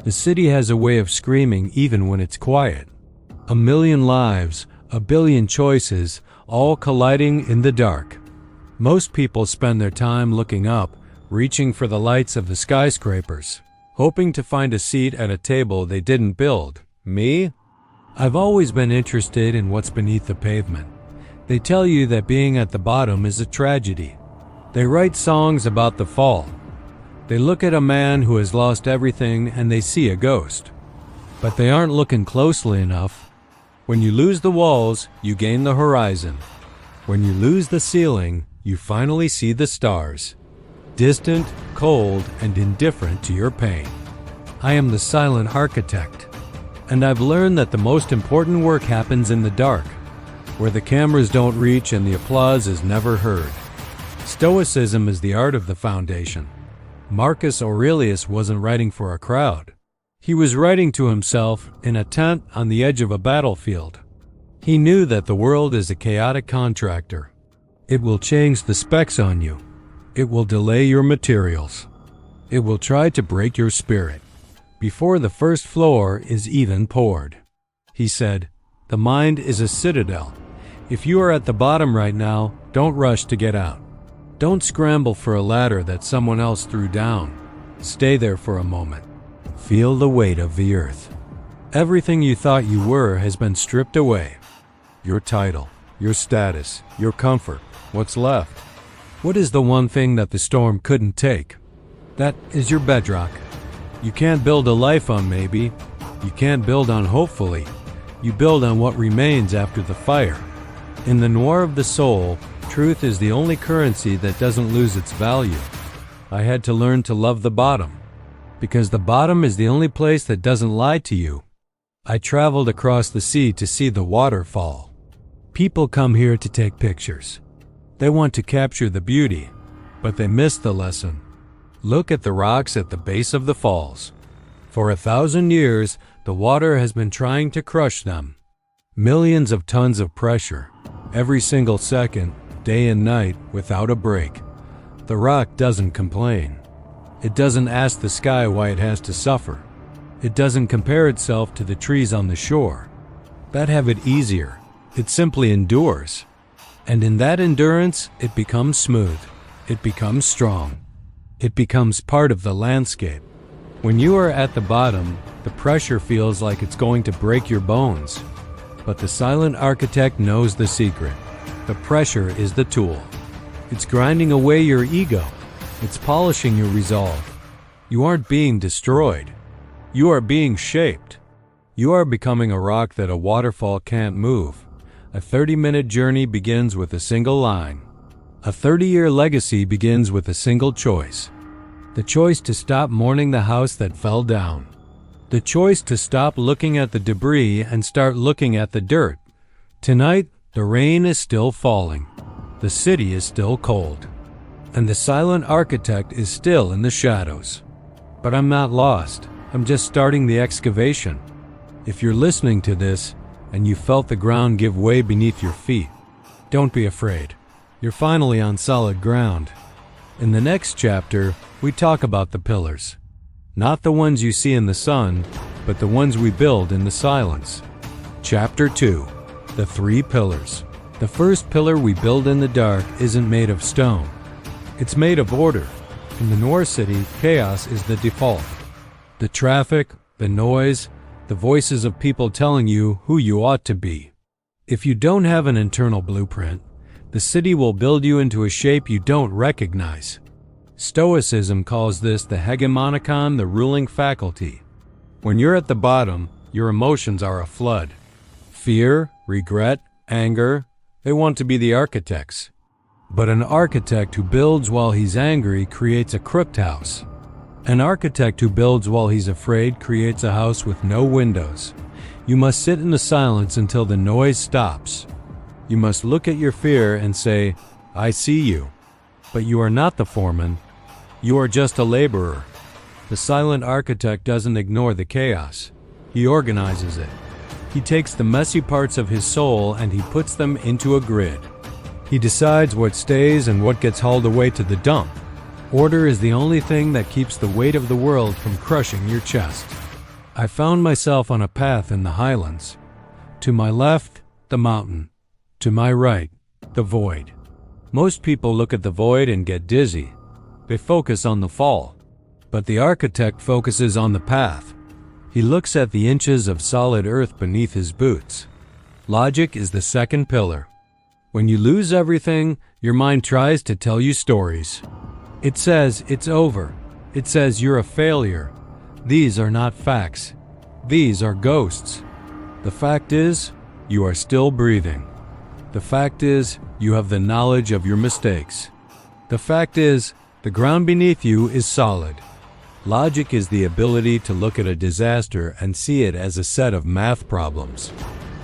The city has a way of screaming even when it's quiet. A million lives, a billion choices, all colliding in the dark. Most people spend their time looking up, reaching for the lights of the skyscrapers, hoping to find a seat at a table they didn't build. Me? I've always been interested in what's beneath the pavement. They tell you that being at the bottom is a tragedy. They write songs about the fall. They look at a man who has lost everything and they see a ghost. But they aren't looking closely enough. When you lose the walls, you gain the horizon. When you lose the ceiling, you finally see the stars. Distant, cold, and indifferent to your pain. I am the silent architect. And I've learned that the most important work happens in the dark, where the cameras don't reach and the applause is never heard. Stoicism is the art of the foundation. Marcus Aurelius wasn't writing for a crowd. He was writing to himself in a tent on the edge of a battlefield. He knew that the world is a chaotic contractor. It will change the specs on you. It will delay your materials. It will try to break your spirit before the first floor is even poured. He said, "The mind is a citadel. If you are at the bottom right now, don't rush to get out. Don't scramble for a ladder that someone else threw down. Stay there for a moment. Feel the weight of the earth. Everything you thought you were has been stripped away. Your title, your status, your comfort. What's left? What is the one thing that the storm couldn't take? That is your bedrock. You can't build a life on maybe. You can't build on hopefully. You build on what remains after the fire. In the noir of the soul, truth is the only currency that doesn't lose its value. I had to learn to love the bottom, because the bottom is the only place that doesn't lie to you. I traveled across the sea to see the waterfall. People come here to take pictures. They want to capture the beauty, but they miss the lesson. Look at the rocks at the base of the falls. For 1,000 years, the water has been trying to crush them. Millions of tons of pressure, every single second, day and night, without a break. The rock doesn't complain. It doesn't ask the sky why it has to suffer. It doesn't compare itself to the trees on the shore. That have it easier. It simply endures. And in that endurance, it becomes smooth. It becomes strong. It becomes part of the landscape. When you are at the bottom, the pressure feels like it's going to break your bones. But the silent architect knows the secret. The pressure is the tool. It's grinding away your ego. It's polishing your resolve. You aren't being destroyed. You are being shaped. You are becoming a rock that a waterfall can't move. A 30-minute journey begins with a single line. A 30-year legacy begins with a single choice. The choice to stop mourning the house that fell down. The choice to stop looking at the debris and start looking at the dirt. Tonight, the rain is still falling. The city is still cold. And the silent architect is still in the shadows. But I'm not lost. I'm just starting the excavation. If you're listening to this and you felt the ground give way beneath your feet, don't be afraid. You're finally on solid ground. In the next chapter, we talk about the pillars. Not the ones you see in the sun, but the ones we build in the silence. Chapter 2. The 3 pillars. The first pillar we build in the dark isn't made of stone. It's made of order. In the Noir city, chaos is the default. The traffic, the noise, the voices of people telling you who you ought to be. If you don't have an internal blueprint, the city will build you into a shape you don't recognize. Stoicism calls this the hegemonicon, the ruling faculty. When you're at the bottom, your emotions are a flood. Fear, regret, anger, they want to be the architects. But an architect who builds while he's angry creates a crooked house. An architect who builds while he's afraid creates a house with no windows. You must sit in the silence until the noise stops. You must look at your fear and say, "I see you." But you are not the foreman. You are just a laborer. The silent architect doesn't ignore the chaos. He organizes it. He takes the messy parts of his soul and he puts them into a grid. He decides what stays and what gets hauled away to the dump. Order is the only thing that keeps the weight of the world from crushing your chest. I found myself on a path in the highlands. To my left, the mountain. To my right, the void. Most people look at the void and get dizzy. They focus on the fall. But the architect focuses on the path. He looks at the inches of solid earth beneath his boots. Logic is the second pillar. When you lose everything, your mind tries to tell you stories. It says it's over. It says you're a failure. These are not facts. These are ghosts. The fact is, you are still breathing. The fact is, you have the knowledge of your mistakes. The fact is, the ground beneath you is solid. Logic is the ability to look at a disaster and see it as a set of math problems.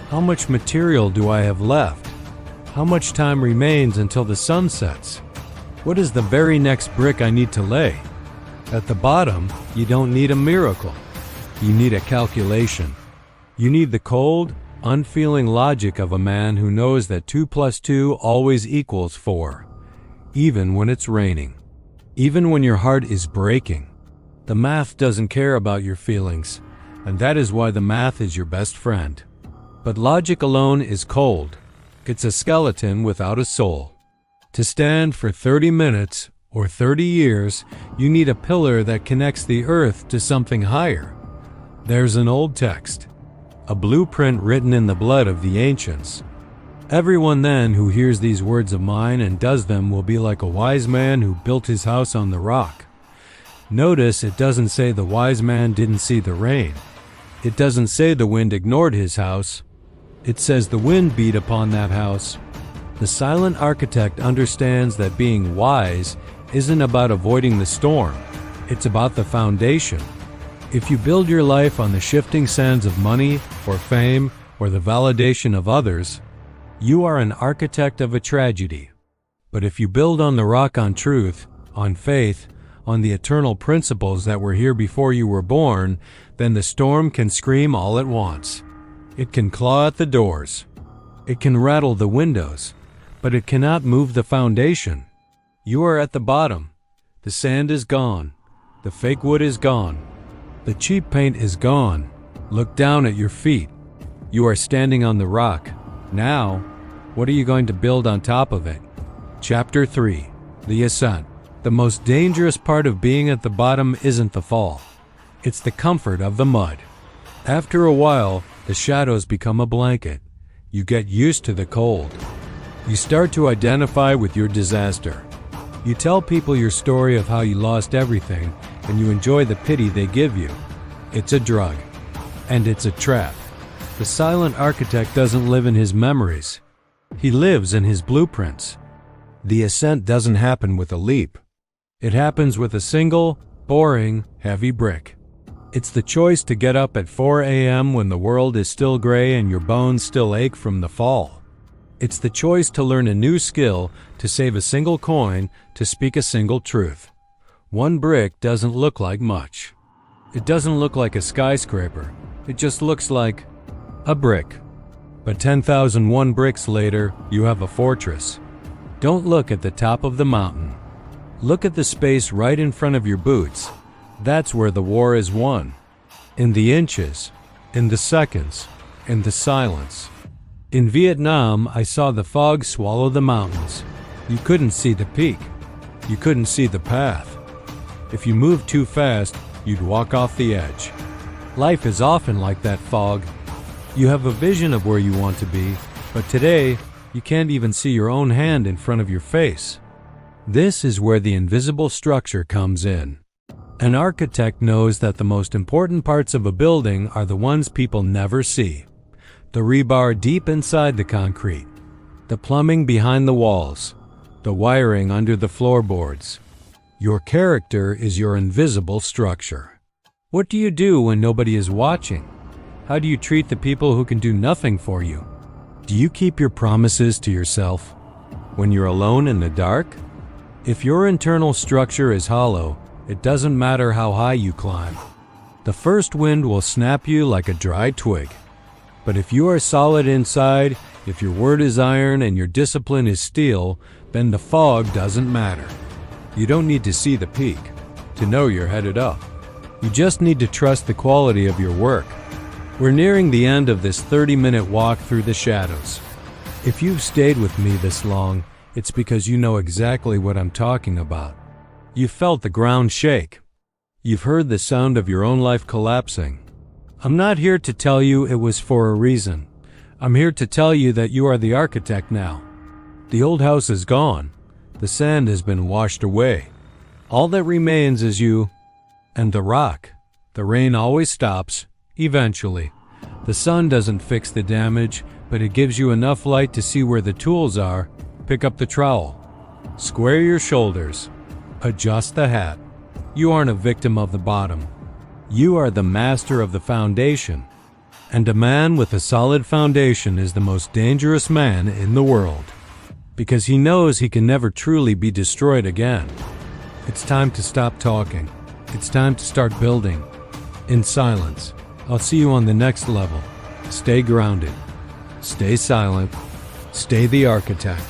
How much material do I have left? How much time remains until the sun sets? What is the very next brick I need to lay? At the bottom, you don't need a miracle. You need a calculation. You need the cold, unfeeling logic of a man who knows that 2 + 2 always equals 4, even when it's raining, even when your heart is breaking. The math doesn't care about your feelings, and that is why the math is your best friend. But logic alone is cold. It's a skeleton without a soul. To stand for 30 minutes or 30 years, you need a pillar that connects the earth to something higher. There's an old text, a blueprint written in the blood of the ancients. Everyone then who hears these words of mine and does them will be like a wise man who built his house on the rock. Notice it doesn't say the wise man didn't see the rain. It doesn't say the wind ignored his house. It says the wind beat upon that house. The silent architect understands that being wise isn't about avoiding the storm. It's about the foundation. If you build your life on the shifting sands of money or fame or the validation of others, you are an architect of a tragedy. But if you build on the rock, on truth, on faith, on the eternal principles that were here before you were born, then the storm can scream all it wants. It can claw at the doors. It can rattle the windows, but it cannot move the foundation. You are at the bottom. The sand is gone. The fake wood is gone. The cheap paint is gone. Look down at your feet. You are standing on the rock. Now, what are you going to build on top of it? Chapter 3. The Ascent. The most dangerous part of being at the bottom isn't the fall. It's the comfort of the mud. After a while, the shadows become a blanket. You get used to the cold. You start to identify with your disaster. You tell people your story of how you lost everything, and you enjoy the pity they give you. It's a drug. And it's a trap. The silent architect doesn't live in his memories. He lives in his blueprints. The ascent doesn't happen with a leap. It happens with a single, boring, heavy brick. It's the choice to get up at 4 a.m. when the world is still gray and your bones still ache from the fall. It's the choice to learn a new skill, to save a single coin, to speak a single truth. One brick doesn't look like much. It doesn't look like a skyscraper. It just looks like a brick. But 10,001 bricks later, you have a fortress. Don't look at the top of the mountain. Look at the space right in front of your boots. That's where the war is won. In the inches, in the seconds, in the silence. In Vietnam, I saw the fog swallow the mountains. You couldn't see the peak. You couldn't see the path. If you moved too fast, you'd walk off the edge. Life is often like that fog. You have a vision of where you want to be, but today, you can't even see your own hand in front of your face. This is where the invisible structure comes in. An architect knows that the most important parts of a building are the ones people never see. The rebar deep inside the concrete, the plumbing behind the walls, the wiring under the floorboards. Your character is your invisible structure. What do you do when nobody is watching? How do you treat the people who can do nothing for you? Do you keep your promises to yourself when you're alone in the dark? If your internal structure is hollow, it doesn't matter how high you climb. The first wind will snap you like a dry twig. But if you are solid inside, if your word is iron and your discipline is steel, then the fog doesn't matter. You don't need to see the peak to know you're headed up. You just need to trust the quality of your work. We're nearing the end of this 30-minute walk through the shadows. If you've stayed with me this long, it's because you know exactly what I'm talking about. You've felt the ground shake. You've heard the sound of your own life collapsing. I'm not here to tell you it was for a reason. I'm here to tell you that you are the architect now. The old house is gone. The sand has been washed away. All that remains is you and the rock. The rain always stops, eventually. The sun doesn't fix the damage, but it gives you enough light to see where the tools are. Pick up the trowel. Square your shoulders. Adjust the hat. You aren't a victim of the bottom. You are the master of the foundation. And a man with a solid foundation is the most dangerous man in the world, because he knows he can never truly be destroyed again. It's time to stop talking. It's time to start building. In silence. I'll see you on the next level. Stay grounded. Stay silent. Stay the architect.